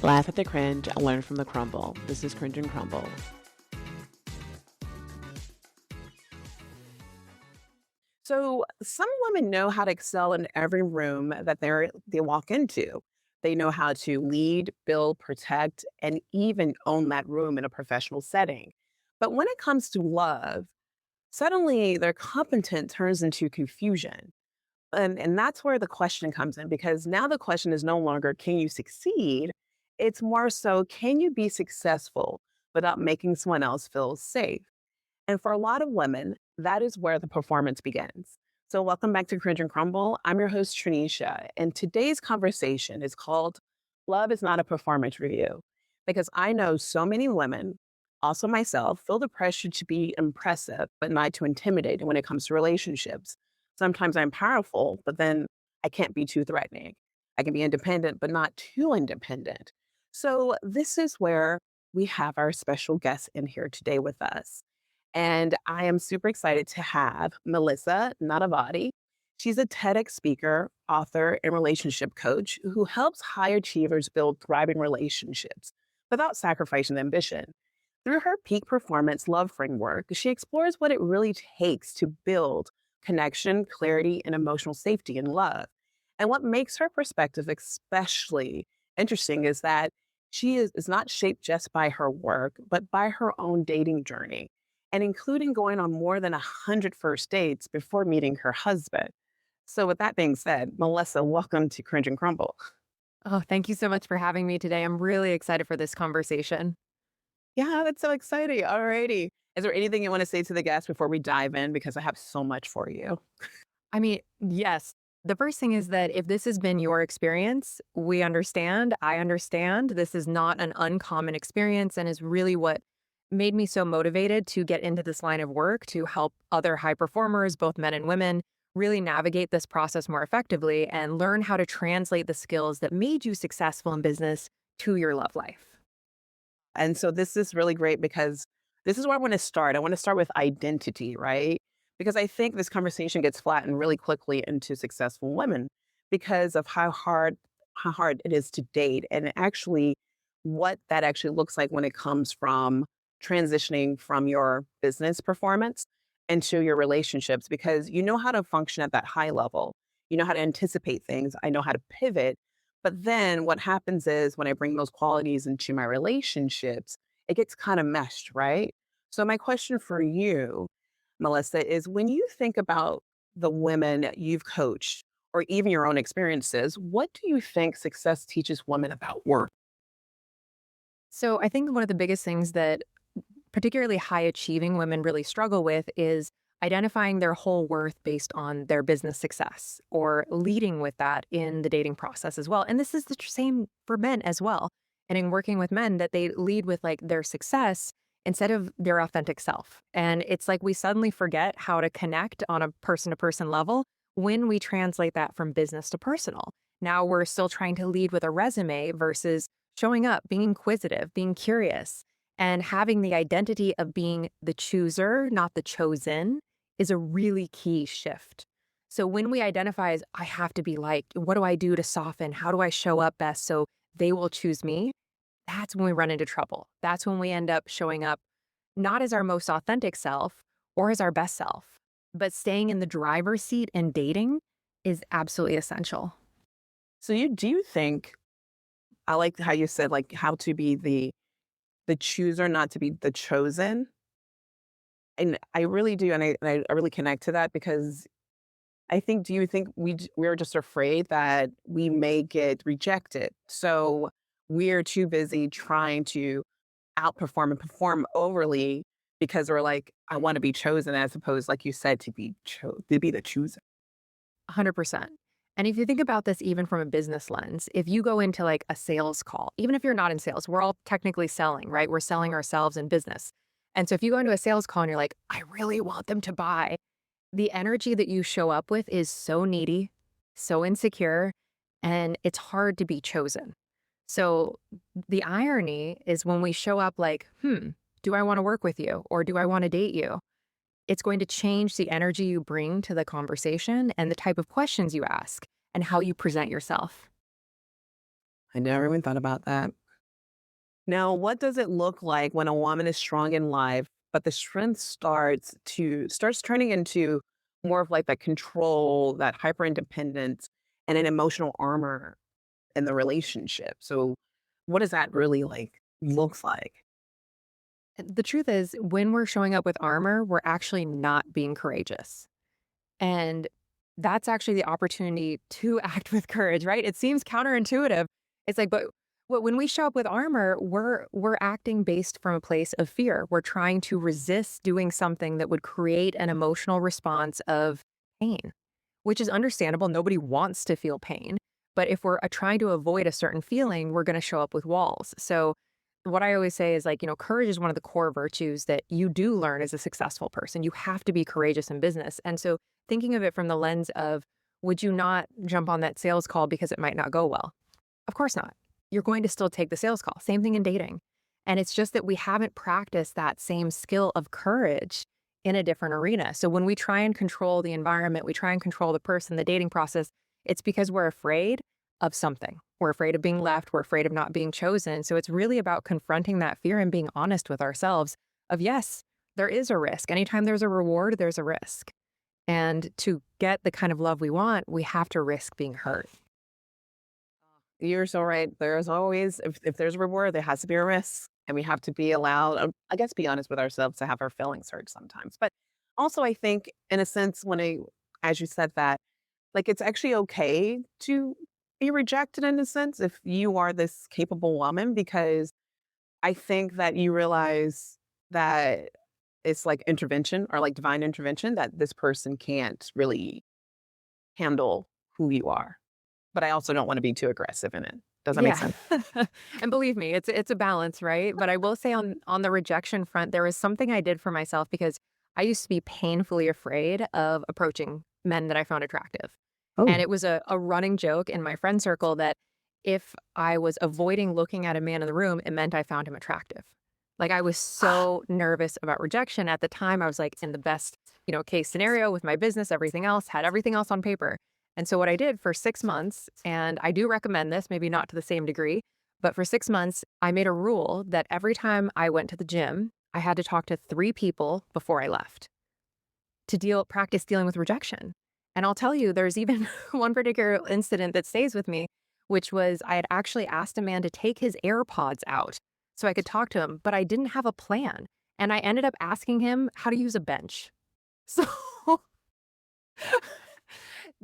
Laugh at the cringe and learn from the crumble. This is Cringe and Crumble. So some women know how to excel in every room that they walk into. They know how to lead, build, protect, and even own that room in a professional setting. But when it comes to love, suddenly their competence turns into confusion. And that's where the question comes in because now the question is no longer, can you succeed? It's more so, can you be successful without making someone else feel safe? And for a lot of women, that is where the performance begins. So, welcome back to Cringe and Crumble. I'm your host, Tranisha, and today's conversation is called Love is Not a Performance Review. Because I know so many women, also myself, feel the pressure to be impressive, but not too intimidating when it comes to relationships. Sometimes I'm powerful, but then I can't be too threatening. I can be independent, but not too independent. So, this is where we have our special guest in here today with us. And I am super excited to have Melissa Nanavati. She's a TEDx speaker, author, and relationship coach who helps high achievers build thriving relationships without sacrificing ambition. Through her peak performance love framework, she explores what it really takes to build connection, clarity, and emotional safety in love. And what makes her perspective especially interesting is that she is not shaped just by her work, but by her own dating journey and including going on more than 100 first dates before meeting her husband. So, with that being said, Melissa, welcome to Cringe and Crumble. Oh, thank you so much for having me today. I'm really excited for this conversation. Yeah, that's so exciting. Alrighty. Is there anything you want to say to the guests before we dive in? Because I have so much for you. I mean, yes, the first thing is that if this has been your experience, we understand. I understand. This is not an uncommon experience and is really what made me so motivated to get into this line of work to help other high performers, both men and women, really navigate this process more effectively and learn how to translate the skills that made you successful in business to your love life. And so this is really great because this is where I want to start. I want to start with identity, right? Because I think this conversation gets flattened really quickly into successful women because of how hard it is to date and actually what that actually looks like when it comes from transitioning from your business performance into your relationships because you know how to function at that high level. You know how to anticipate things. I know how to pivot, but then what happens is when I bring those qualities into my relationships, it gets kind of meshed, right? So, my question for you, Melissa, is when you think about the women you've coached or even your own experiences, what do you think success teaches women about work? So I think one of the biggest things that particularly high achieving women really struggle with is identifying their whole worth based on their business success or leading with that in the dating process as well. And this is the same for men as well. And in working with men, that they lead with like their success instead of their authentic self. And it's like we suddenly forget how to connect on a person to person level when we translate that from business to personal. Now we're still trying to lead with a resume versus showing up, being inquisitive, being curious and having the identity of being the chooser, not the chosen, is a really key shift. So when we identify as I have to be liked, what do I do to soften? How do I show up best so they will choose me? That's when we run into trouble. That's when we end up showing up not as our most authentic self or as our best self, but staying in the driver's seat and dating is absolutely essential. So, do you think I like how you said like how to be the chooser, not to be the chosen? And I really do, and I really connect to that because I think do you think we're just afraid that we may get rejected? So we're too busy trying to outperform and perform overly because we're like, I want to be chosen as opposed, like you said, to be the chooser. 100%. And if you think about this even from a business lens, if you go into like a sales call, even if you're not in sales, we're all technically selling, right? We're selling ourselves in business. And so if you go into a sales call and you're like, I really want them to buy, the energy that you show up with is so needy, so insecure, and it's hard to be chosen. So the irony is when we show up like, do I want to work with you or do I want to date you? It's going to change the energy you bring to the conversation and the type of questions you ask and how you present yourself. I never even thought about that. Now, what does it look like when a woman is strong in life, but the strength starts turning into more of like that control, that hyper independence, and an emotional armor in the relationship? So, what does that really like looks like? The truth is, when we're showing up with armor, we're actually not being courageous. And that's actually the opportunity to act with courage, right? It seems counterintuitive. It's like, but when we show up with armor, we're acting based from a place of fear. We're trying to resist doing something that would create an emotional response of pain, which is understandable. Nobody wants to feel pain. But if we're trying to avoid a certain feeling, we're going to show up with walls. So what I always say is like, courage is one of the core virtues that you do learn as a successful person. You have to be courageous in business. And so thinking of it from the lens of, would you not jump on that sales call because it might not go well? Of course not. You're going to still take the sales call. Same thing in dating. And it's just that we haven't practiced that same skill of courage in a different arena. So when we try and control the environment, we try and control the person, the dating process, it's because we're afraid of something. We're afraid of being left. We're afraid of not being chosen. So it's really about confronting that fear and being honest with ourselves of, yes, there is a risk. Anytime there's a reward, there's a risk. And to get the kind of love we want, we have to risk being hurt. You're so right. There's always, if there's a reward, there has to be a risk. And we have to be allowed, I guess, be honest with ourselves to have our feelings hurt sometimes. But also, I think, in a sense, as you said that, like, it's actually okay to be rejected in a sense if you are this capable woman, because I think that you realize that it's like intervention or like divine intervention that this person can't really handle who you are. But I also don't want to be too aggressive in it. Does that make Yeah. sense? And believe me, it's a balance, right? But I will say on the rejection front, there was something I did for myself because I used to be painfully afraid of approaching men that I found attractive. And Oh. it was a running joke in my friend circle that if I was avoiding looking at a man in the room, it meant I found him attractive. Like I was so nervous about rejection at the time. I was like in the best, case scenario with my business, everything else, had everything else on paper. And so what I did for 6 months, and I do recommend this, maybe not to the same degree, but for 6 months, I made a rule that every time I went to the gym, I had to talk to 3 people before I left to practice dealing with rejection. And I'll tell you, there's even one particular incident that stays with me, which was I had actually asked a man to take his AirPods out so I could talk to him, but I didn't have a plan. And I ended up asking him how to use a bench. So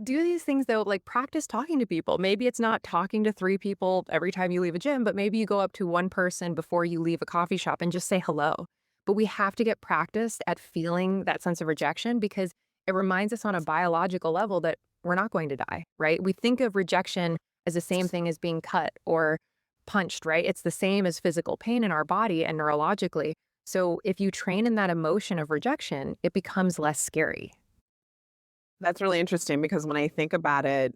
do these things though, like practice talking to people. Maybe it's not talking to 3 people every time you leave a gym, but maybe you go up to one person before you leave a coffee shop and just say hello. But we have to get practiced at feeling that sense of rejection because it reminds us on a biological level that we're not going to die, right? We think of rejection as the same thing as being cut or punched, right? It's the same as physical pain in our body and neurologically. So if you train in that emotion of rejection, it becomes less scary. That's really interesting because when I think about it,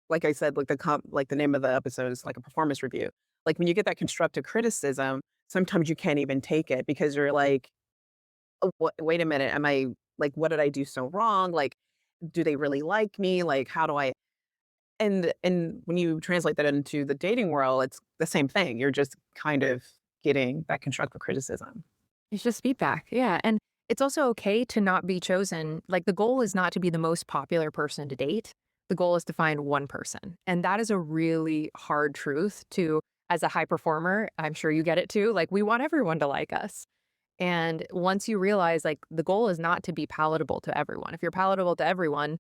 like I said, like like the name of the episode is like a performance review. Like when you get that constructive criticism, sometimes you can't even take it because you're like, oh, wait a minute, am I like, what did I do so wrong? Like, do they really like me? Like, how do I? And when you translate that into the dating world, it's the same thing. You're just kind of getting that constructive criticism. It's just feedback. Yeah. And it's also okay to not be chosen. Like the goal is not to be the most popular person to date. The goal is to find one person. And that is a really hard truth to, as a high performer, I'm sure you get it too. Like we want everyone to like us. And once you realize like the goal is not to be palatable to everyone. If you're palatable to everyone,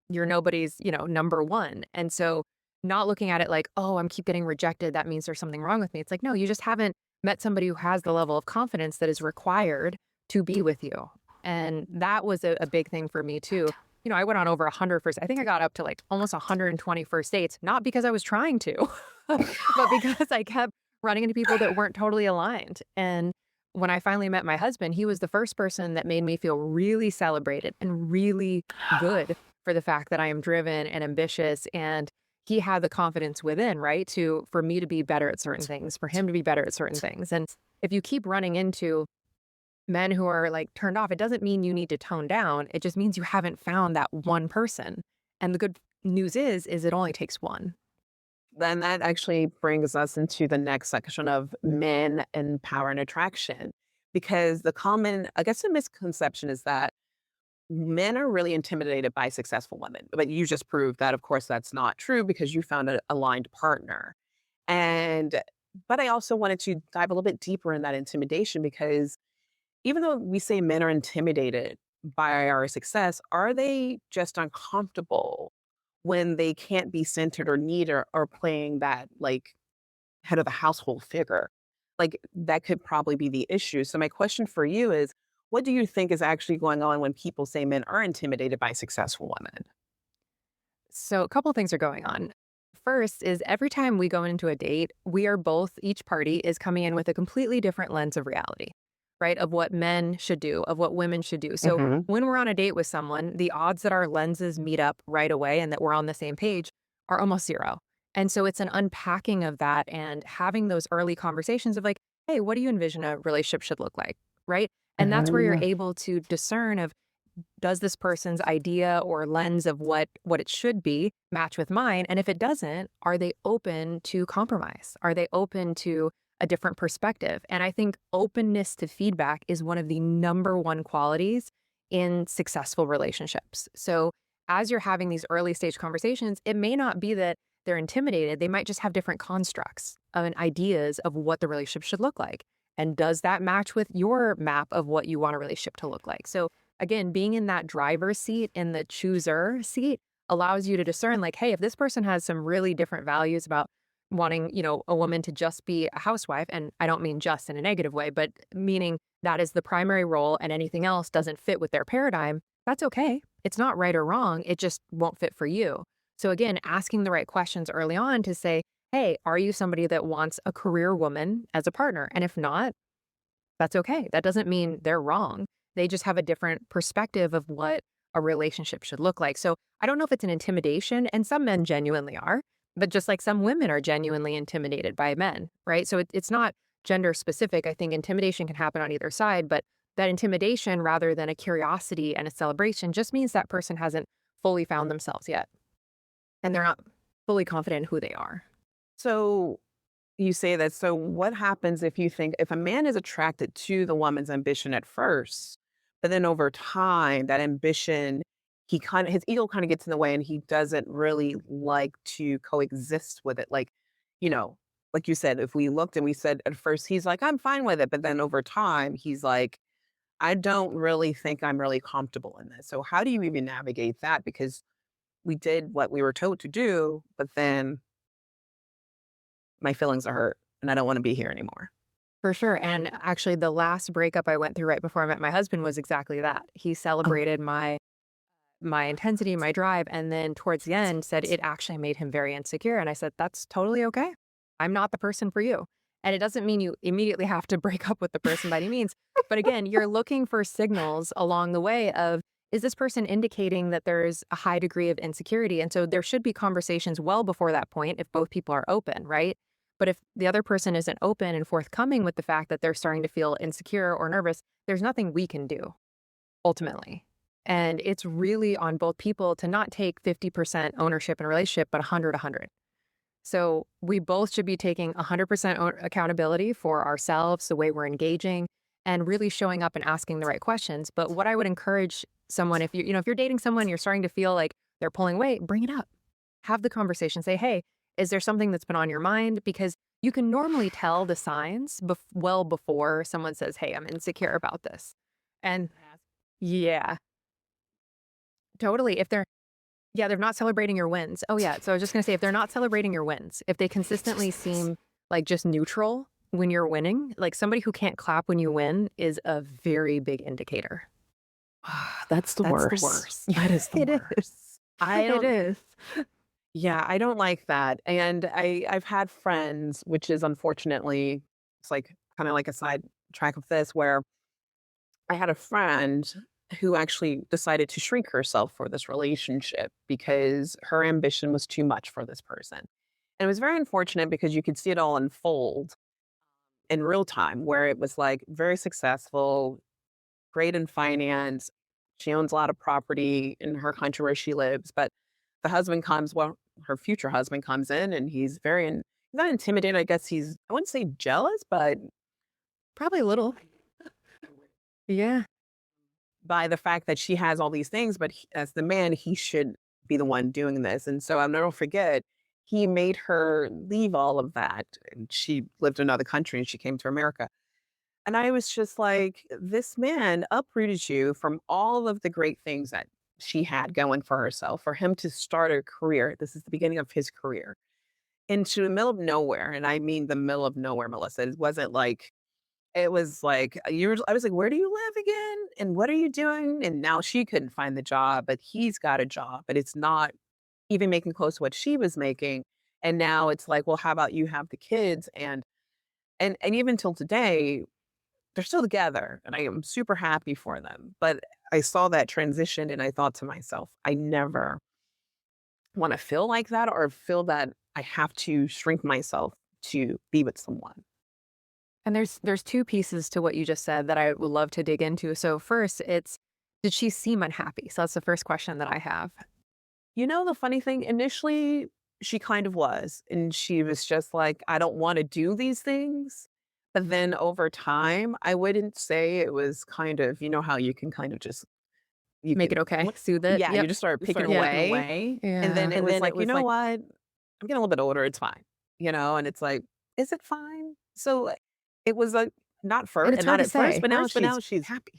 you're nobody's, number one. And so not looking at it like, oh, I'm keep getting rejected. That means there's something wrong with me. It's like, no, you just haven't met somebody who has the level of confidence that is required to be with you. And that was a big thing for me too. I went on over 100 first. I think I got up to like almost 120 first dates, not because I was trying to, but because I kept running into people that weren't totally aligned. And when I finally met my husband, he was the first person that made me feel really celebrated and really good for the fact that I am driven and ambitious and he had the confidence within, right? For me to be better at certain things, for him to be better at certain things. And if you keep running into men who are like turned off, it doesn't mean you need to tone down. It just means you haven't found that one person. And the good news is it only takes one. then that actually brings us into the next section of men and power and attraction. Because the common, I guess, the misconception is that men are really intimidated by successful women. But you just proved that, of course, that's not true because you found an aligned partner. And, but I also wanted to dive a little bit deeper in that intimidation because even though we say men are intimidated by our success, are they just uncomfortable when they can't be centered or need or playing that like head of the household figure? Like that could probably be the issue. So my question for you is, what do you think is actually going on when people say men are intimidated by successful women? So, a couple things are going on. First is every time we go into a date, we are both, each party is coming in with a completely different lens of reality, right? Of what men should do, of what women should do. So, Hmm. when we're on a date with someone, the odds that our lenses meet up right away and that we're on the same page are almost zero. And so, it's an unpacking of that and having those early conversations of like, hey, what do you envision a relationship should look like? Right. And that's where you're Hmm. able to discern of does this person's idea or lens of what it should be match with mine, and if it doesn't, are they open to compromise? Are they open to a different perspective? And I think openness to feedback is one of the number one qualities in successful relationships. So as you're having these early stage conversations, it may not be that they're intimidated, they might just have different constructs and ideas of what the relationship should look like, and does that match with your map of what you want a relationship to look like? So again, being in that driver's seat, in the chooser seat, allows you to discern, like, hey, if this person has some really different values about wanting, a woman to just be a housewife, and I don't mean just in a negative way, but meaning that is the primary role and anything else doesn't fit with their paradigm, that's okay. It's not right or wrong. It just won't fit for you. So again, asking the right questions early on to say, hey, are you somebody that wants a career woman as a partner? And if not, that's okay. That doesn't mean they're wrong. They just have a different perspective of what a relationship should look like. So I don't know if it's an intimidation, and some men genuinely are, but just like some women are genuinely intimidated by men, right? So it's not gender specific. I think intimidation can happen on either side, but that intimidation rather than a curiosity and a celebration just means that person hasn't fully found themselves yet and they're not fully confident in who they are. So you say that. So what happens if you think if a man is attracted to the woman's ambition at first, but then over time, that ambition, his ego kind of gets in the way and he doesn't really like to coexist with it. You know, like you said, if we looked and we said at first he's like, I'm fine with it, but then over time he's like, I don't really think I'm really comfortable in this. So how do you even navigate that? Because we did what we were told to do, but then my feelings are hurt and I don't want to be here anymore. For sure. And actually, the last breakup I went through right before I met my husband was exactly that. He Oh. celebrated my intensity, my drive, and then towards the end said it actually made him very insecure. And I said, that's totally okay. I'm not the person for you. And it doesn't mean you immediately have to break up with the person by any means. But again, you're looking for signals along the way of, is this person indicating that there's a high degree of insecurity? And so there should be conversations well before that point if both people are open, right? But if the other person isn't open and forthcoming with the fact that they're starting to feel insecure or nervous, there's nothing we can do ultimately. And it's really on both people to not take 50% ownership in a relationship, but 100. So we both should be taking 100% accountability for ourselves, the way we're engaging, and really showing up and asking the right questions. But what I would encourage someone, if you're dating someone, you're starting to feel like they're pulling weight, bring it up. Have the conversation. Say, hey, is there something that's been on your mind? Because you can normally tell the signs well before someone says, hey, I'm insecure about this. And yeah, totally. They're not celebrating your wins. Oh, yeah. So I was just going to say, if they're not celebrating your wins, if they consistently seem like just neutral when you're winning, like somebody who can't clap when you win is a very big indicator. That's the That's the worst. worst. That is the It is. worst. I It don't is. yeah, I don't like that, and I've had friends, which is unfortunately it's like kinda like a side track of this, where I had a friend who actually decided to shrink herself for this relationship because her ambition was too much for this person, and it was very unfortunate because you could see it all unfold in real time where it was, like, very successful, great in finance. She owns a lot of property in her country where she lives, but the husband comes, well, her future husband comes in and he's he's not intimidated. I guess I wouldn't say jealous, but Probably a little. Yeah. by the fact that she has all these things, but as the man, he should be the one doing this. And so I'll never forget, he made her leave all of that. And she lived in another country and she came to America. And I was just like, this man uprooted you from all of the great things that she had going for herself, for him to start a career. This is the beginning of his career into the middle of nowhere. And I mean, the middle of nowhere, Melissa. It was like, I was like, "Where do you live again? And what are you doing?" And now she couldn't find the job, but he's got a job, but it's not even making close to what she was making. And now it's like, "Well, how about you have the kids?" And even till today, they're still together, and I am super happy for them. But I saw that transition and I thought to myself, I never wanna feel like that or feel that I have to shrink myself to be with someone. And there's two pieces to what you just said that I would love to dig into. So first, it's did she seem unhappy? So that's the first question that I have. You know, the funny thing, initially, she kind of was, and she was just like, "I don't wanna do these things." But then over time, I wouldn't say it was kind of how you can kind of just you Make it can okay. Soothe it. yeah, you Yep. just start picking Yeah. away, and then Yeah. it was like, "You know what? I'm getting a little bit older, it's fine." And it's like, "Is it fine?" So, it was, like, And it's hard not to at first, say. but now she's happy.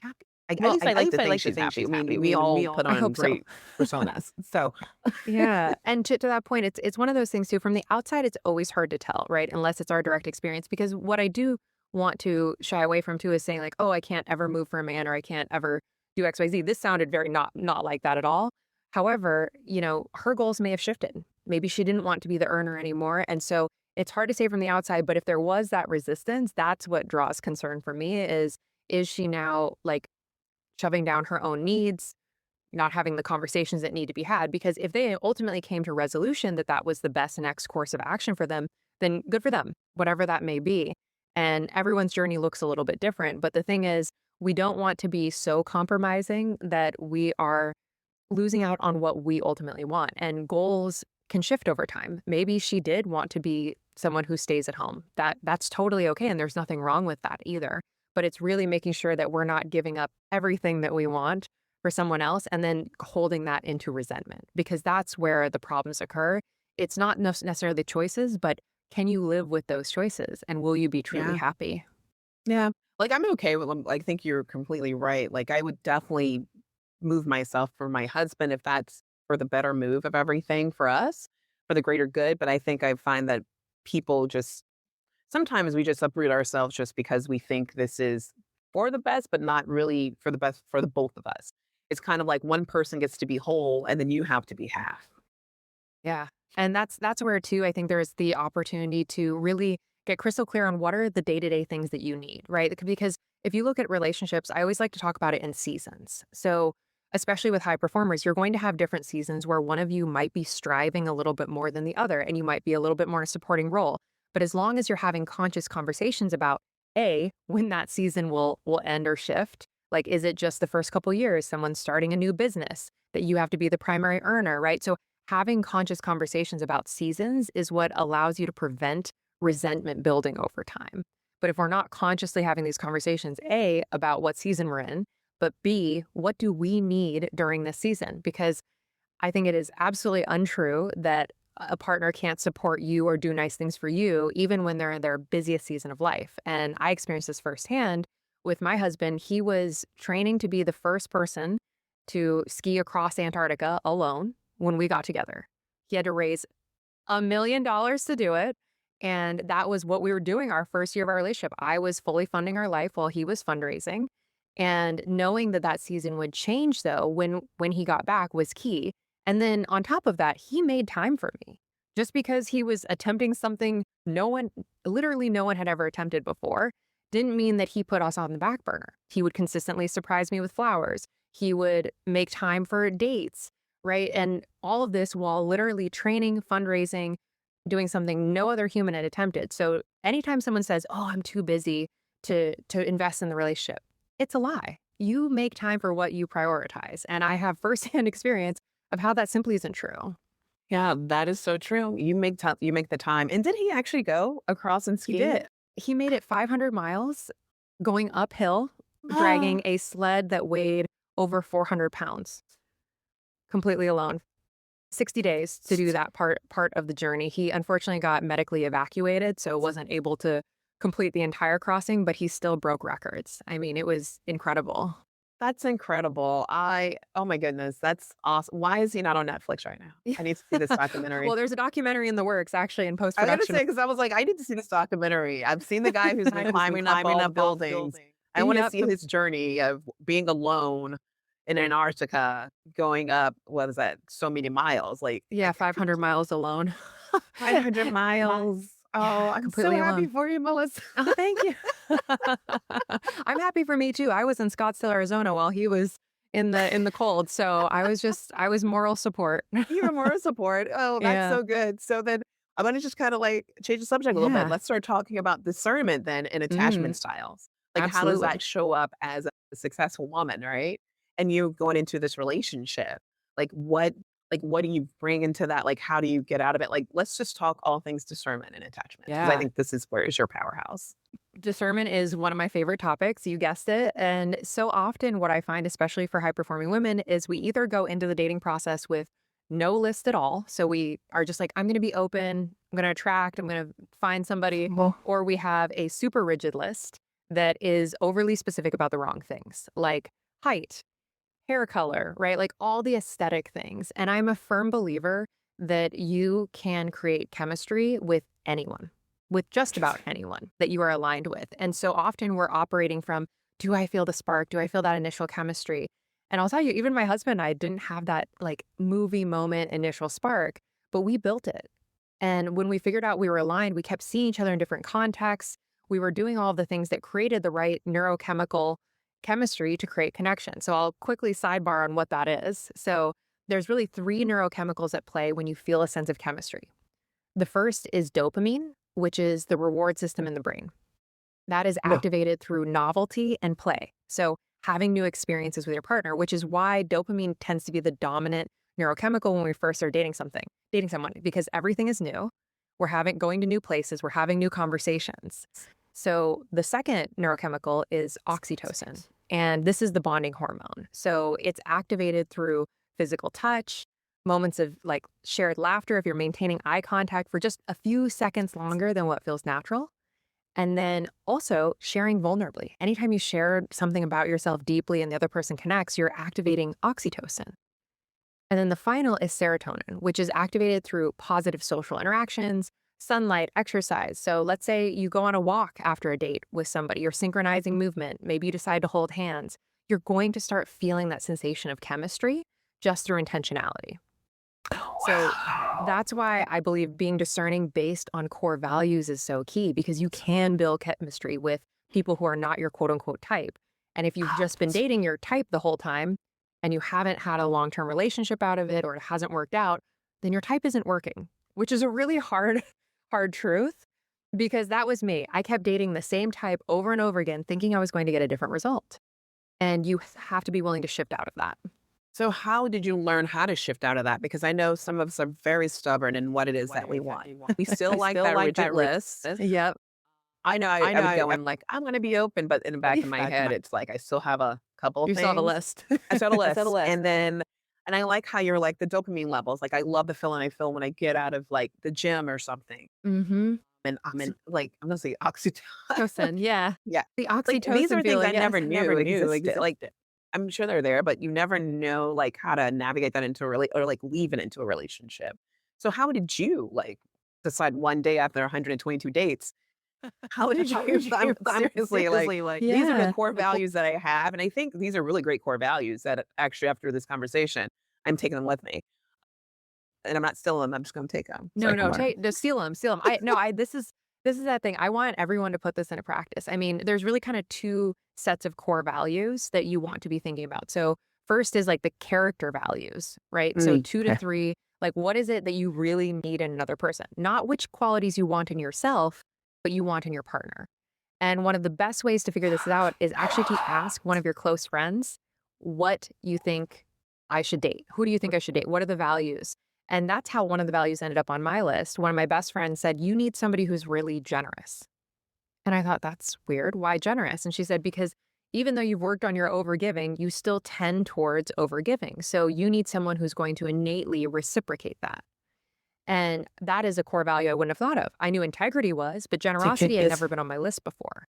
At Well, least I like to think she's happy. I mean, we all put I on hope so. great personas, so Yeah, and to that point, it's one of those things too. From the outside, it's always hard to tell, right? Unless it's our direct experience. Because what I do want to shy away from too is saying like, "Oh, I can't ever move for a man, or I can't ever do X, Y, Z." This sounded very not like that at all. However, her goals may have shifted. Maybe she didn't want to be the earner anymore, and so it's hard to say from the outside. But if there was that resistance, that's what draws concern for me. Is she now like shoving down her own needs? Not having the conversations that need to be had. Because if they ultimately came to resolution that that was the best next course of action for them, then good for them, whatever that may be. And everyone's journey looks a little bit different. But the thing is, we don't want to be so compromising that we are losing out on what we ultimately want. And goals can shift over time. Maybe she did want to be someone who stays at home. That's totally okay. And there's nothing wrong with that either. But it's really making sure that we're not giving up everything that we want for someone else and then holding that into resentment, because that's where the problems occur. It's not necessarily the choices, but can you live with those choices and will you be truly yeah. happy? Yeah. Like, I'm okay with them. Like, I think you're completely right. Like, I would definitely move myself for my husband if that's for the better move of everything for us, for the greater good. But I think I find that people just sometimes we just uproot ourselves just because we think this is for the best, but not really for the best for the both of us. It's kind of like one person gets to be whole and then you have to be half. Yeah. And that's where too I think there's the opportunity to really get crystal clear on what are the day-to-day things that you need, right? Because if you look at relationships, I always like to talk about it in seasons. So, especially with high performers, you're going to have different seasons where one of you might be striving a little bit more than the other and you might be a little bit more in a supporting role. But as long as you're having conscious conversations about when that season will end or shift, like is it just the first couple years someone's starting a new business that you have to be the primary earner, right? So having conscious conversations about seasons is what allows you to prevent resentment building over time. But if we're not consciously having these conversations, about what season we're in, but B, what do we need during this season? Because I think it is absolutely untrue that a partner can't support you or do nice things for you, even when they're in their busiest season of life. And I experienced this firsthand with my husband. He was training to be the first person to ski across Antarctica alone when we got together. He had to raise $1 million to do it. And that was what we were doing our first year of our relationship. I was fully funding our life while he was fundraising. And knowing that that season would change, though, when he got back was key. And then on top of that, he made time for me. Just because he was attempting something literally no one had ever attempted before, didn't mean that he put us on the back burner. He would consistently surprise me with flowers. He would make time for dates, right? And all of this while literally training, fundraising, doing something no other human had attempted. So anytime someone says, "Oh, I'm too busy to invest in the relationship," it's a lie. You make time for what you prioritize. And I have firsthand experience of how that simply isn't true. Yeah, that is so true. You make the time. And did he actually go across and He ski? did. He made it 500 miles going uphill, dragging a sled that weighed over 400 pounds, completely alone. 60 days to do that part of the journey. He unfortunately got medically evacuated, so wasn't able to complete the entire crossing, but he still broke records. I mean, it was incredible. That's incredible. Oh my goodness, that's awesome. Why is he not on Netflix right now? I need to see this documentary. Well, there's a documentary in the works actually in I was gonna post-production. say, because I was like, I need to see this documentary. I've seen the guy who's been climbing up all the buildings. I wanna Yep. see his journey of being alone in Antarctica, going up, what is that, so many miles, like, Yeah, 500 miles alone. 500 miles. Oh, Yeah, I'm so completely happy alone. for you, Melissa. Oh, thank you. I'm happy for me too. I was in Scottsdale, Arizona while he was in the cold. So I was moral support. Even more support. Oh, that's Yeah. so good. So then I'm gonna just kinda, like, change the subject a little bit. Yeah. Let's start talking about discernment then and Mm, attachment styles. Like, how does that absolutely. show up as a successful woman, right? And you going into this relationship, like, what do you bring into that? Like, how do you get out of it? Like, let's just talk all things discernment and attachment because I Yeah. think this is where is your powerhouse. Discernment is one of my favorite topics. You guessed it. And so often, what I find, especially for high performing women, is we either go into the dating process with no list at all. So we are just like, I'm going to be open, I'm going to attract, I'm going to find somebody, Well, or we have a super rigid list that is overly specific about the wrong things, like height, hair color, right? Like all the aesthetic things. And I'm a firm believer that you can create chemistry with anyone, with just about anyone that you are aligned with. And so often we're operating from, do I feel the spark? Do I feel that initial chemistry? And I'll tell you, even my husband and I didn't have that like movie moment initial spark, but we built it. And when we figured out we were aligned, we kept seeing each other in different contexts. We were doing all of the things that created the right neurochemical chemistry to create connection. So I'll quickly sidebar on what that is. So there's really three neurochemicals at play when you feel a sense of chemistry. The first is dopamine, which is the reward system in the brain. That is no. activated through novelty and play. So having new experiences with your partner, which is why dopamine tends to be the dominant neurochemical when we first are dating someone, because everything is new. We're going to new places, we're having new conversations. So the second neurochemical is oxytocin, and this is the bonding hormone. So it's activated through physical touch, moments of like shared laughter if you're maintaining eye contact for just a few seconds longer than what feels natural. And then also sharing vulnerably. Anytime you share something about yourself deeply and the other person connects, you're activating oxytocin. And then the final is serotonin, which is activated through positive social interactions, sunlight, exercise. So let's say you go on a walk after a date with somebody, you're synchronizing movement, maybe you decide to hold hands. You're going to start feeling that sensation of chemistry just through intentionality. So Wow. that's why I believe being discerning based on core values is so key because you can build chemistry with people who are not your quote unquote type. And if you've just been dating your type the whole time and you haven't had a long term relationship out of it or it hasn't worked out, then your type isn't working, which is a really hard, hard truth because that was me. I kept dating the same type over and over again, thinking I was going to get a different result. And you have to be willing to shift out of that. So how did you learn how to shift out of that? Because I know some of us are very stubborn in what it is that we want. We still I like still that like rigid that. list. Yep. I know I would go in like, I'm gonna be open, but in the back of my head, it's like I still have a couple of You still have a things. list. I still have a I still have a list. list. And I like how you're like the dopamine levels. Like I love the feeling I feel when I get out of like the gym or something. Mhm. And I'm in like I'm gonna say oxytocin. Oxytocin, yeah. Yeah. The Like these oxytocin are things I feeling, never yes. knew existed. Like I'm sure they're there, but you never know like how to navigate that into a or like weave it into a relationship. So how did you like decide one day after 122 dates? How did How you? did I'm you seriously like seriously, like these are the yeah. core values that I have, and I think these are really great core values that actually after this conversation, I'm taking them with me, and I'm not stealing them. I'm just going to take them so I No, can no, learn. take just steal them, steal them. This is that thing. I want everyone to put this into practice. I mean, there's really kind of two sets of core values that you want to be thinking about. So first is like the character values, right? So Mm, 2 to okay. 3, like what is it that you really need in another person? Not which qualities you want in yourself, but you want in your partner. And one of the best ways to figure this out is actually to ask one of your close friends what you think I should date. Who do you think I should date? What are the values? And that's how one of the values ended up on my list. One of my best friends said, "You need somebody who's really generous." And I thought, that's weird. Why generous? And she said, because even though you've worked on your overgiving, you still tend towards overgiving. So you need someone who's going to innately reciprocate that. And that is a core value I wouldn't have thought of. I knew integrity was, but generosity had never been on my list before.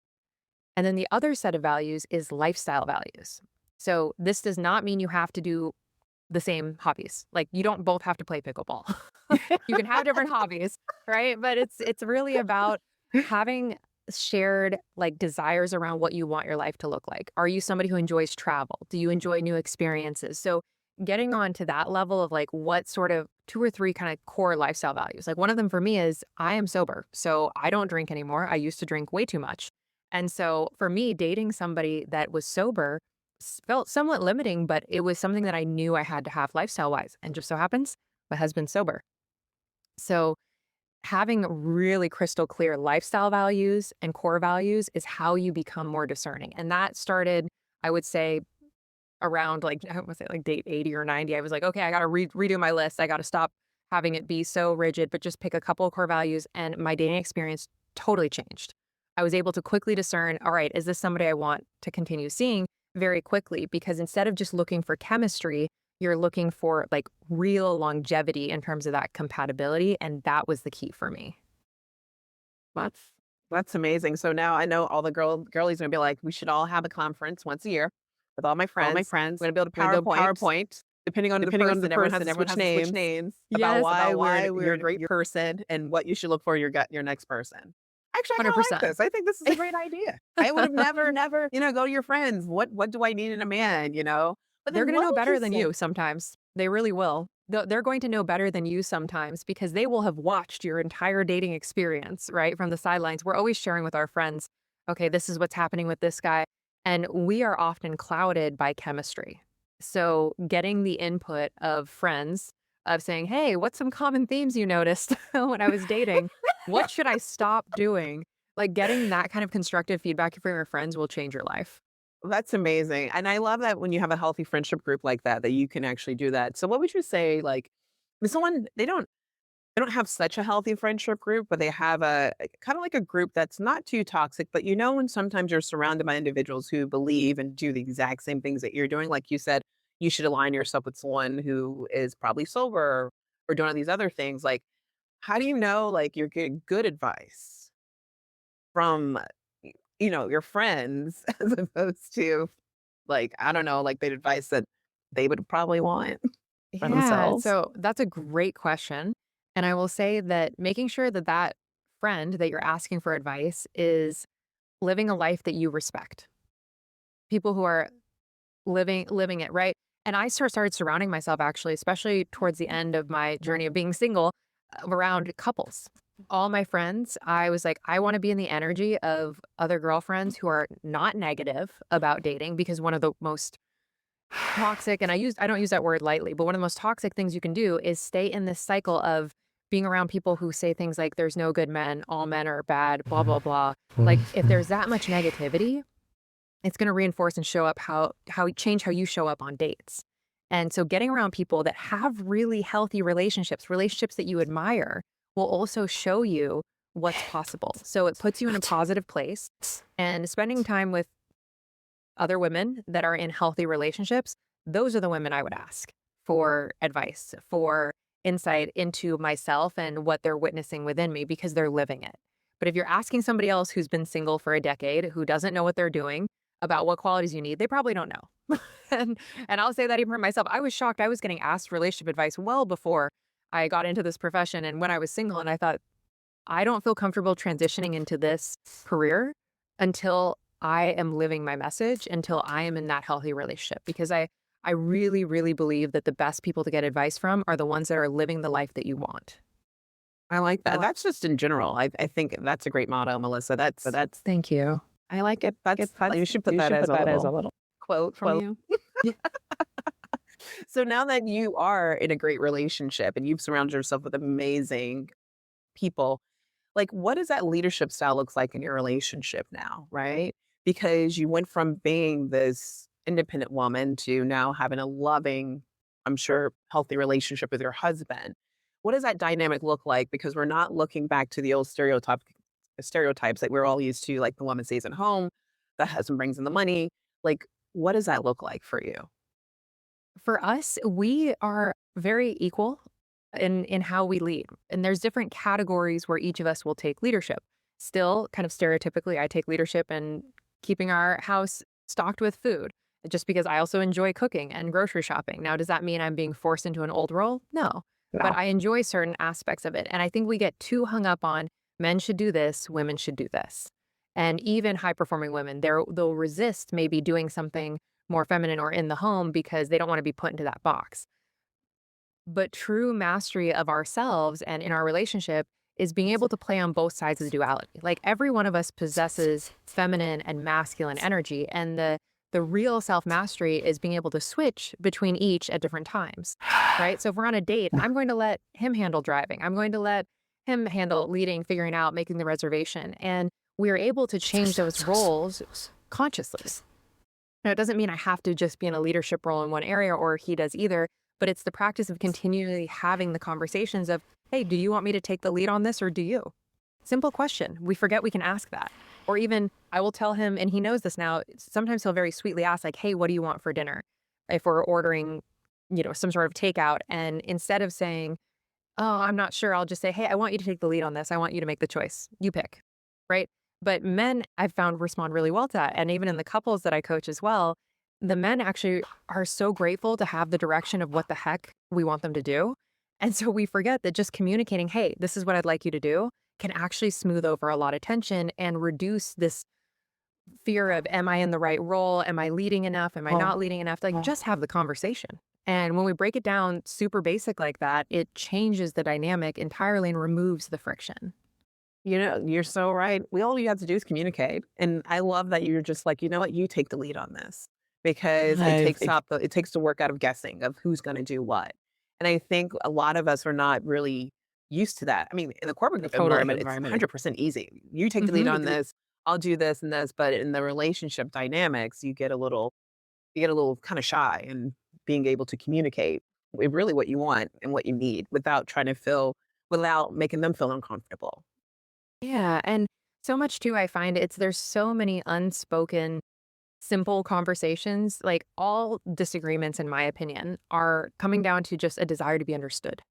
And then the other set of values is lifestyle values. So this does not mean you have to do the same hobbies. Like you don't both have to play pickleball. You can have different hobbies, right? But it's really about having shared like desires around what you want your life to look like. Are you somebody who enjoys travel? Do you enjoy new experiences? So getting on to that level of like what sort of two or three kind of core lifestyle values. Like one of them for me is I am sober. So I don't drink anymore. I used to drink way too much. And so for me, dating somebody that was sober felt somewhat limiting, but it was something that I knew I had to have lifestyle wise. And just so happens, my husband's sober. So having really crystal clear lifestyle values and core values is how you become more discerning. And that started, I would say, around like, I would say like date 80 or 90. I was like, okay, I got to redo my list. I got to stop having it be so rigid, but just pick a couple of core values. And my dating experience totally changed. I was able to quickly discern, all right, is this somebody I want to continue seeing very quickly? Because instead of just looking for chemistry, you're looking for like real longevity in terms of that compatibility. And that was the key for me. That's that's amazing. So now I know all the girlies are gonna be like, we should all have a conference once a year with all my friends. We're gonna build a PowerPoint. Depending on the person, everyone has to switch names about Yes, why you're a great person and what you should look for your next person. Actually, I kind of like 100%. this. I think this is a great idea. I would have never, go to your friends. What do I need in a man? But They're then going to what know would you better than say? you sometimes. They really will. They're going to know better than you sometimes because they will have watched your entire dating experience, right? From the sidelines. We're always sharing with our friends, okay, this is what's happening with this guy. And we are often clouded by chemistry. So getting the input of friends of saying, hey, what's some common themes you noticed when I was dating? What should I stop doing? Like getting that kind of constructive feedback from your friends will change your life. That's amazing. And I love that when you have a healthy friendship group like that, that you can actually do that. So what would you say, like, if someone they don't have such a healthy friendship group, but they have a kind of like a group that's not too toxic, but when sometimes you're surrounded by individuals who believe and do the exact same things that you're doing, like you said, you should align yourself with someone who is probably sober or doing all these other things. Like, how do you know like you're getting good advice from your friends as opposed to like, I don't know, like the advice that they would probably want for Yeah, themselves? so that's a great question. And I will say that making sure that that friend that you're asking for advice is living a life that you respect. People who are living it, right? And I started surrounding myself actually, especially towards the end of my journey of being single, around couples. All my friends, I was like, I want to be in the energy of other girlfriends who are not negative about dating because one of the most toxic, and I don't use that word lightly, but one of the most toxic things you can do is stay in this cycle of being around people who say things like there's no good men, all men are bad, blah blah blah. Like if there's that much negativity, it's going to reinforce and show up how change how you show up on dates. And so getting around people that have really healthy relationships that you admire will also show you what's possible. So it puts you in a positive place, and spending time with other women that are in healthy relationships, those are the women I would ask for advice, for insight into myself and what they're witnessing within me because they're living it. But if you're asking somebody else who's been single for a decade, who doesn't know what they're doing about what qualities you need, they probably don't know. and I'll say that even for myself. I was shocked. I was getting asked relationship advice well before I got into this profession and when I was single, and I thought, I don't feel comfortable transitioning into this career until I am living my message, until I am in that healthy relationship. Because I really, really believe that the best people to get advice from are the ones that are living the life that you want. I like that. That's just in general. I think that's a great motto, Melissa. That's Thank you. I like it. You should put that as a little quote from you. Yeah. So now that you are in a great relationship and you've surrounded yourself with amazing people, like what does that leadership style looks like in your relationship now, right? Because you went from being this independent woman to now having a loving, I'm sure, healthy relationship with your husband. what does that dynamic look like? Because we're not looking back to the old stereotypes that we're all used to, like the woman stays at home, the husband brings in the money. Like, what does that look like for you? For us, we are very equal in how we lead. And there's different categories where each of us will take leadership. Still, kind of stereotypically, I take leadership in keeping our house stocked with food, just because I also enjoy cooking and grocery shopping. Now, does that mean I'm being forced into an old role? No. But No. I enjoy certain aspects of it. And I think we get too hung up on men should do this, women should do this. And even high performing women, they'll resist maybe doing something more feminine or in the home because they don't want to be put into that box. But true mastery of ourselves and in our relationship is being able to play on both sides of the duality. Like every one of us possesses feminine and masculine energy, and the real self mastery is being able to switch between each at different times. Right? So if we're on a date, I'm going to let him handle driving. I'm going to let him handle leading, figuring out, making the reservation. And we are able to change those roles consciously. Now, it doesn't mean I have to just be in a leadership role in one area or he does either, but it's the practice of continually having the conversations of, hey, do you want me to take the lead on this or do you? Simple question. We forget we can ask that. Or even I will tell him, and he knows this now, sometimes he'll very sweetly ask, like, hey, what do you want for dinner? If we're ordering, some sort of takeout. And instead of saying, oh, I'm not sure, I'll just say, hey, I want you to take the lead on this. I want you to make the choice. You pick. Right. But men, I've found, respond really well to that. And even in the couples that I coach as well, the men actually are so grateful to have the direction of what the heck we want them to do. And so we forget that just communicating, hey, this is what I'd like you to do, can actually smooth over a lot of tension and reduce this fear of, am I in the right role? Am I leading enough? Am I not leading enough? Like, just have the conversation. And when we break it down super basic like that, it changes the dynamic entirely and removes the friction. You're so right. All you have to do is communicate. And I love that you're just like, you know what, you take the lead on this because it takes the work out of guessing of who's going to do what. And I think a lot of us are not really used to that. I mean, in the corporate environment, it's 100% easy. You take the lead on this, I'll do this and this, but in the relationship dynamics, you get a little kind of shy and being able to communicate really what you want and what you need without making them feel uncomfortable. Yeah, and so much too, I find there's so many unspoken, simple conversations. Like all disagreements, in my opinion, are coming down to just a desire to be understood.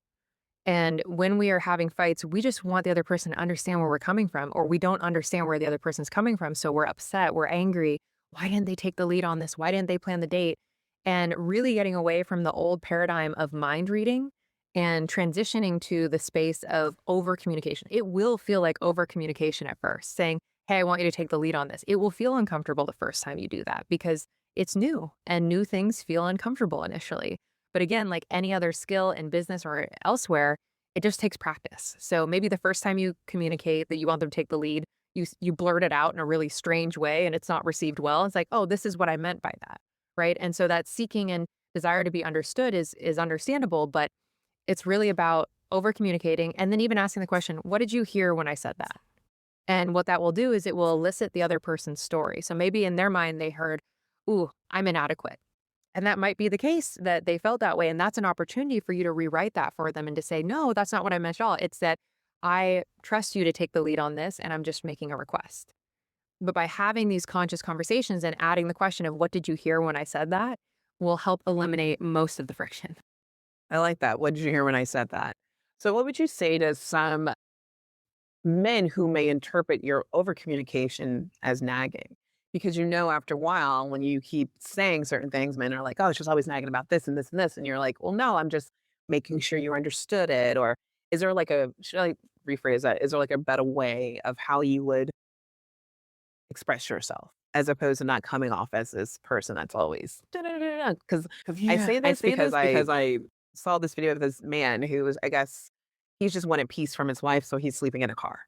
And when we are having fights, we just want the other person to understand where we're coming from, or we don't understand where the other person's coming from. So we're upset, we're angry. Why didn't they take the lead on this? Why didn't they plan the date? And really getting away from the old paradigm of mind reading and transitioning to the space of over communication. It will feel like over communication at first, saying, hey, I want you to take the lead on this. It will feel uncomfortable the first time you do that because it's new and new things feel uncomfortable initially. But again, like any other skill in business or elsewhere, it just takes practice. So maybe the first time you communicate that you want them to take the lead, you blurt it out in a really strange way and it's not received well. It's like, oh, this is what I meant by that. Right. And so that seeking and desire to be understood is understandable, but it's really about over communicating and then even asking the question, what did you hear when I said that? And what that will do is it will elicit the other person's story. So maybe in their mind, they heard, ooh, I'm inadequate. And that might be the case that they felt that way. And that's an opportunity for you to rewrite that for them and to say, no, that's not what I meant at all. It's that I trust you to take the lead on this and I'm just making a request. But by having these conscious conversations and adding the question of what did you hear when I said that will help eliminate most of the friction. I like that. What did you hear when I said that? So, what would you say to some men who may interpret your overcommunication as nagging? Because after a while, when you keep saying certain things, men are like, oh, she's always nagging about this and this and this. And you're like, well, no, I'm just making sure you understood it. Or should I rephrase that? Is there like a better way of how you would express yourself as opposed to not coming off as this person that's always, because I say this because I saw this video of this man who was, I guess, he's just wanted peace from his wife, so he's sleeping in a car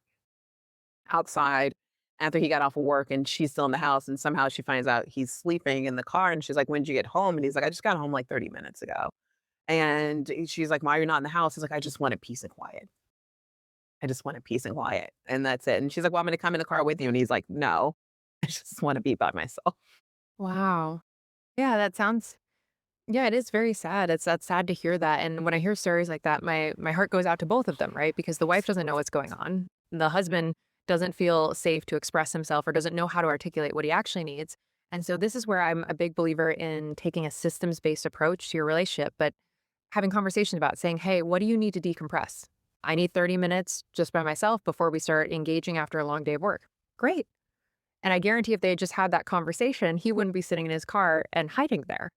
outside after he got off of work, and she's still in the house, and somehow she finds out he's sleeping in the car, and she's like, "When did you get home?" And he's like, "I just got home like 30 minutes ago." And she's like, "Why are you not in the house?" He's like, "I just wanted peace and quiet. I just wanted peace and quiet, and that's it." And she's like, "Well, I'm gonna come in the car with you." And he's like, "No, I just want to be by myself." Wow. Yeah, that sounds Yeah, it is very sad. That's sad to hear that. And when I hear stories like that, my heart goes out to both of them, right? Because the wife doesn't know what's going on. The husband doesn't feel safe to express himself or doesn't know how to articulate what he actually needs. And so this is where I'm a big believer in taking a systems-based approach to your relationship, but having conversations about saying, "Hey, what do you need to decompress? I need 30 minutes just by myself before we start engaging after a long day of work." Great. And I guarantee if they had just had that conversation, he wouldn't be sitting in his car and hiding there.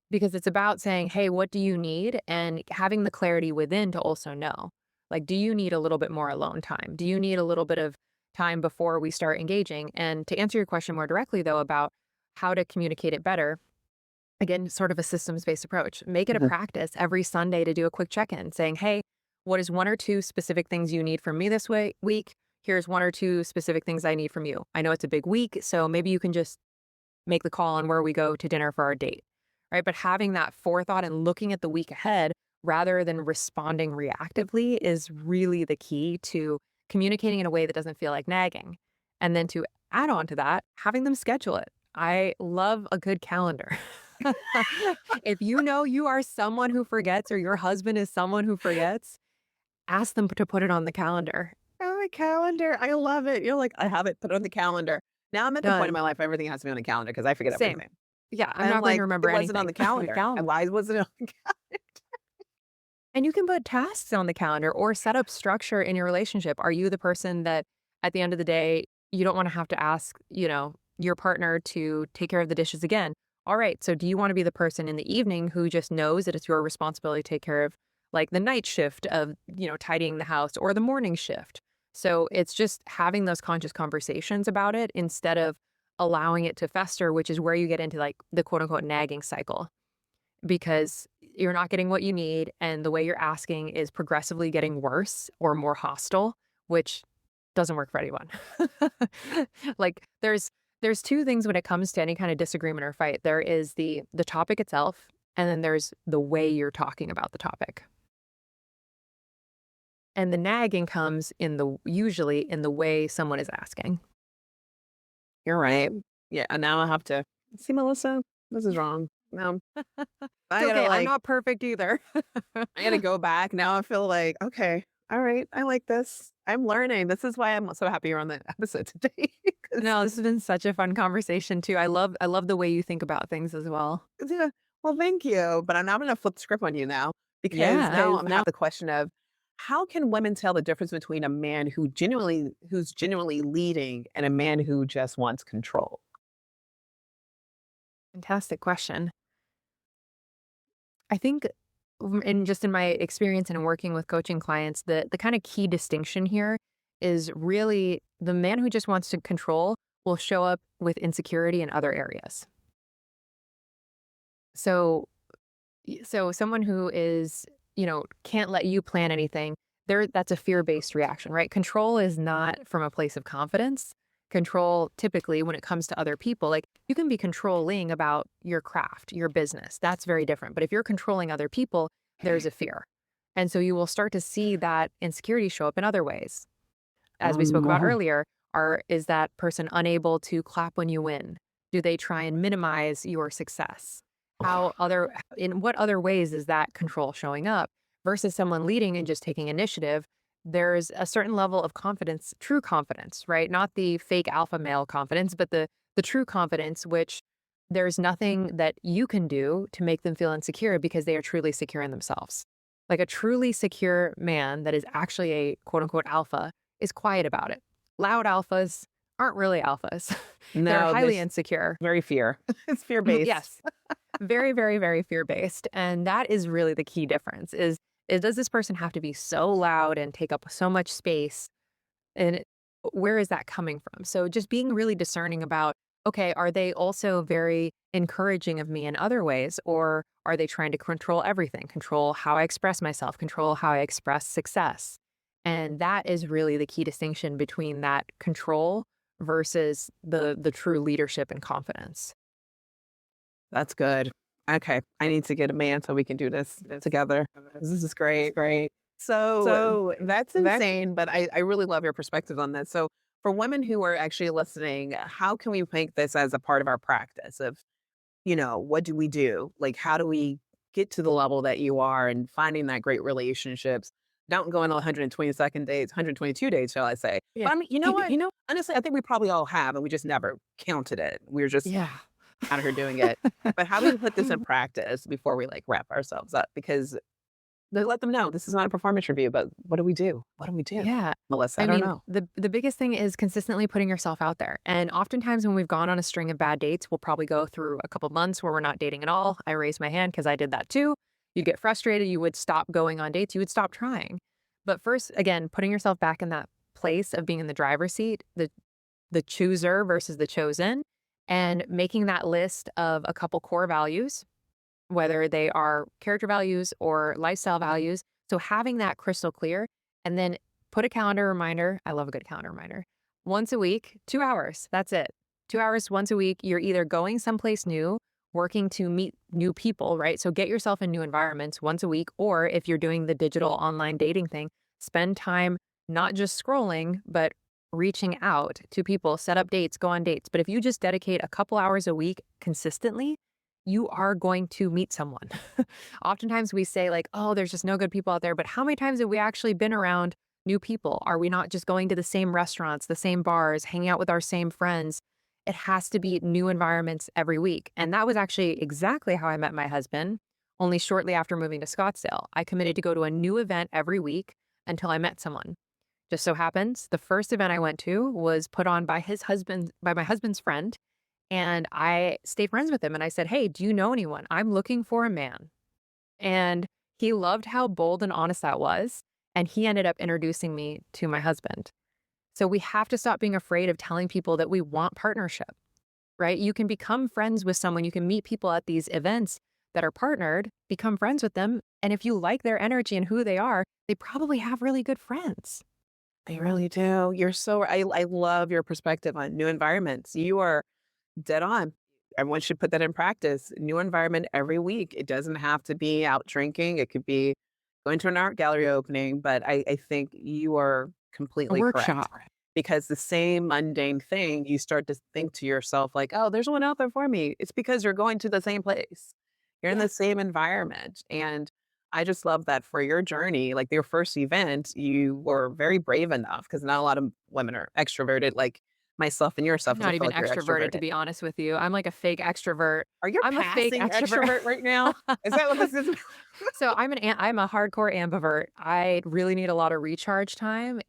Because it's about saying, "Hey, what do you need?" And having the clarity within to also know. Like, do you need a little bit more alone time? Do you need a little bit of time before we start engaging? And to answer your question more directly, though, about how to communicate it better, again, sort of a systems-based approach. Make it a Mhm. practice every Sunday to do a quick check-in saying, "Hey, what is one or two specific things you need from me this week? Here's one or two specific things I need from you. I know it's a big week, so maybe you can just make the call on where we go to dinner for our date." Right? But having that forethought and looking at the week ahead rather than responding reactively is really the key to communicating in a way that doesn't feel like nagging. And then to add on to that, having them schedule it. I love a good calendar. If you know you are someone who forgets or your husband is someone who forgets, ask them to put it on the calendar. Oh, my calendar. I love it. You're like, I have it put on the calendar. Now I'm at the point in my Done. life, everything has to be on the calendar because I forget Same. everything. Yeah, I'm I'm not going to like, it remember wasn't on anything. the calendar. And Calendar. why wasn't it on the calendar? And you can put tasks on the calendar or set up structure in your relationship. Are you the person that at the end of the day, you don't want to have to ask, your partner to take care of the dishes again? All right. So do you want to be the person in the evening who just knows that it's your responsibility to take care of like the night shift of, tidying the house or the morning shift? So it's just having those conscious conversations about it instead of allowing it to fester, which is where you get into like the quote unquote nagging cycle because you're not getting what you need and the way you're asking is progressively getting worse or more hostile, which doesn't work for anyone. Like there's two things when it comes to any kind of disagreement or fight. There is the topic itself and then there's the way you're talking about the topic. And the nagging comes in the usually in the way someone is asking. You're right. Yeah. And now I have to see, Melissa, this is wrong. No, It's I gotta okay. I'm like, not perfect either. I gotta go back. Now I feel like, okay, all right, I like this. I'm learning. This is why I'm so happy you're on the episode today. 'Cause No, this has been such a fun conversation too. I love the way you think about things as well. yeah, well, thank you. But I'm gonna flip the script on you now because Yeah. now I'm have the question of how can women tell the difference between a man who's genuinely leading and a man who just wants control? Fantastic question. I think in just in my experience and in working with coaching clients, the kind of key distinction here is really the man who just wants to control will show up with insecurity in other areas. So so someone who is, can't let you plan anything, that's a fear-based reaction, right? Control is not from a place of confidence. Control typically when it comes to other people, like you can be controlling about your craft, your business. That's very different. But if you're controlling other people, there's a fear. And so you will start to see that insecurity show up in other ways. As we spoke about Oh, earlier, is that person unable to clap when you win? Do they try and minimize your success? In what other ways is that control showing up versus someone leading and just taking initiative? There's a certain level of confidence, true confidence, right? Not the fake alpha male confidence, but the true confidence, which there's nothing that you can do to make them feel insecure because they are truly secure in themselves. Like a truly secure man that is actually a quote unquote alpha is quiet about it. Loud alphas aren't really alphas. They're no, highly this insecure. very fear. It's fear based. Yes. Very, very, very fear-based. And that is really the key difference is does this person have to be so loud and take up so much space? And where is that coming from? So just being really discerning about, okay, are they also very encouraging of me in other ways? Or are they trying to control everything, control how I express myself, control how I express success? And that is really the key distinction between that control versus the true leadership and confidence. That's good. Okay, I need to get a man so we can do this together. This is great, great. So that's That insane, but I really love your perspective on this. So for women who are actually listening, how can we make this as a part of our practice of what do we do? Like, how do we get to the level that you are and finding that great relationships? Don't go on 122nd dates, 122 dates, shall I say. Yeah. But I mean, you know what? Honestly, I think we probably all have, and we just never counted it. We're just Yeah. out here doing it. But how do we put this in practice before we like wrap ourselves up? Because let them know this is not a performance review, but what do we do? What do we do? Yeah. Melissa, I I don't mean, know. the biggest thing is consistently putting yourself out there. And oftentimes when we've gone on a string of bad dates, we'll probably go through a couple months where we're not dating at all. I raise my hand because I did that too. You'd get frustrated, you would stop going on dates, you would stop trying. But first, again, putting yourself back in that place of being in the driver's seat, the chooser versus the chosen, and making that list of a couple core values, whether they are character values or lifestyle values. So having that crystal clear, and then put a calendar reminder. I love a good calendar reminder. Once a week, 2 hours. That's it. 2 hours once a week. You're either going someplace new, working to meet new people, right? So get yourself in new environments once a week. Or if you're doing the digital online dating thing, spend time not just scrolling, but reaching out to people, set up dates, go on dates. But if you just dedicate a couple hours a week consistently, you are going to meet someone. Oftentimes we say, like, oh, there's just no good people out there. But how many times have we actually been around new people? Are we not just going to the same restaurants, the same bars, hanging out with our same friends? It has to be new environments every week. And that was actually exactly how I met my husband. Only shortly after moving to Scottsdale, I committed to go to a new event every week until I met someone. Just so happens, the first event I went to was put on by my husband's friend. And I stayed friends with him and I said, hey, do you know anyone? I'm looking for a man. And he loved how bold and honest that was. And he ended up introducing me to my husband. So we have to stop being afraid of telling people that we want partnership, right? You can become friends with someone. You can meet people at these events that are partnered, become friends with them. And if you like their energy and who they are, they probably have really good friends. They really do. You're so I love your perspective on new environments. You are dead on. Everyone should put that in practice. New environment every week. It doesn't have to be out drinking. It could be going to an art gallery opening, but I think you are A completely correct. workshop. Because the same mundane thing, you start to think to yourself, like, oh, there's one out there for me. It's because you're going to the same place. You're in Yeah. the same environment. And I just love that for your journey, like your first event, you were very brave enough because not a lot of women are extroverted like myself and I'm yourself, 'cause I not feel even like you're extroverted, to extroverted. be honest with you. I'm like a fake extrovert. Are you I'm a fake passing extrovert. extrovert right now? Is that what this is? So I'm a hardcore ambivert. I really need a lot of recharge time,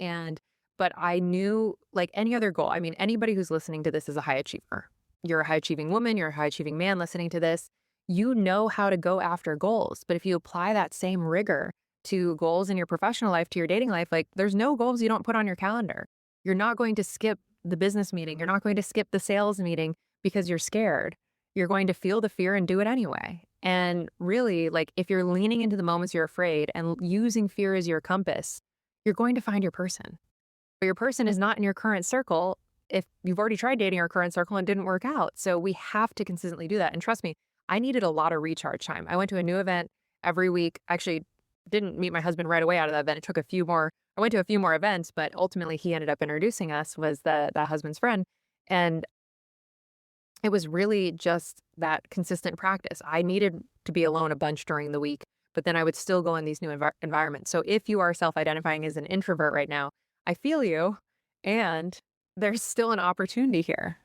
but I knew, like any other goal. I mean, anybody who's listening to this is a high achiever. You're a high achieving woman, you're a high achieving man listening to this. You know how to go after goals. But if you apply that same rigor to goals in your professional life, to your dating life, like there's no goals you don't put on your calendar. You're not going to skip the business meeting. You're not going to skip the sales meeting because you're scared. You're going to feel the fear and do it anyway. And really, like if you're leaning into the moments you're afraid and using fear as your compass, you're going to find your person. But your person is not in your current circle if you've already tried dating your current circle and didn't work out. So we have to consistently do that. And trust me, I needed a lot of recharge time. I went to a new event every week. Actually, didn't meet my husband right away out of that event. It took a few more. I went to a few more events, but ultimately he ended up introducing us, was that husband's friend. And it was really just that consistent practice. I needed to be alone a bunch during the week, but then I would still go in these new environments. So if you are self-identifying as an introvert right now, I feel you, and there's still an opportunity here.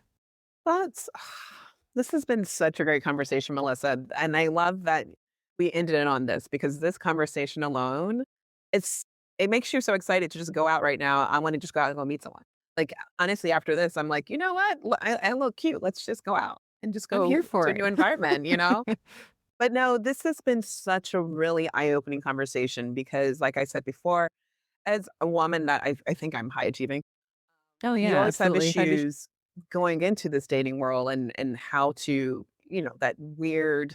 That's this has been such a great conversation, Melissa, and I love that we ended it on this because this conversation alone, it's it makes you so excited to just go out right now. I want to just go out and go meet someone. Like honestly, after this, I'm like, you know what? I look cute. Let's just go out and just I'm go here to for a new it. environment. But no, this has been such a really eye-opening conversation because, like I said before, as a woman that I think I'm high achieving. Oh You yeah, always have absolutely. issues going into this dating world and how to, that weird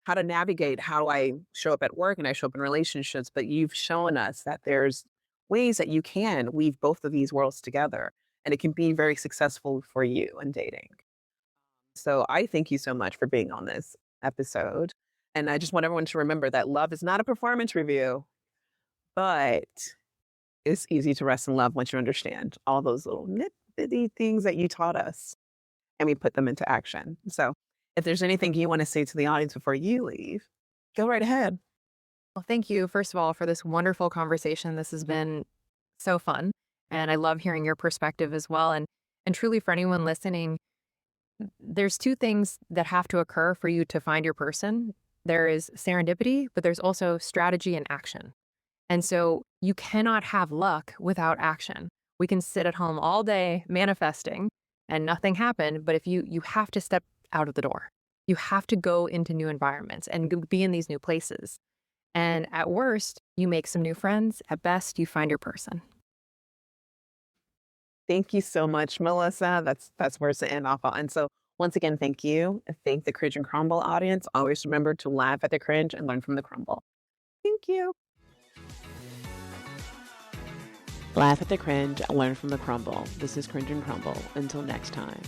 how to navigate how I show up at work and I show up in relationships, but you've shown us that there's ways that you can weave both of these worlds together and it can be very successful for you in dating. So I thank you so much for being on this episode. And I just want everyone to remember that love is not a performance review, but it's easy to rest in love once you understand all those little nitty things that you taught us and we put them into action. So If there's anything you want to say to the audience before you leave, go right ahead. Well, thank you, first of all, for this wonderful conversation. This has been so fun. And I love hearing your perspective as well. And truly, for anyone listening, there's two things that have to occur for you to find your person. There is serendipity, but there's also strategy and action. And so you cannot have luck without action. We can sit at home all day manifesting and nothing happened, but if you have to step out of the door. You have to go into new environments and be in these new places. And at worst, you make some new friends. At best, you find your person. Thank you so much, Melissa. That's where to end off on. And so once again, thank you. Thank the Cringe and Crumble audience. Always remember to laugh at the cringe and learn from the crumble. Thank you. Laugh at the cringe, learn from the crumble. This is Cringe and Crumble. Until next time.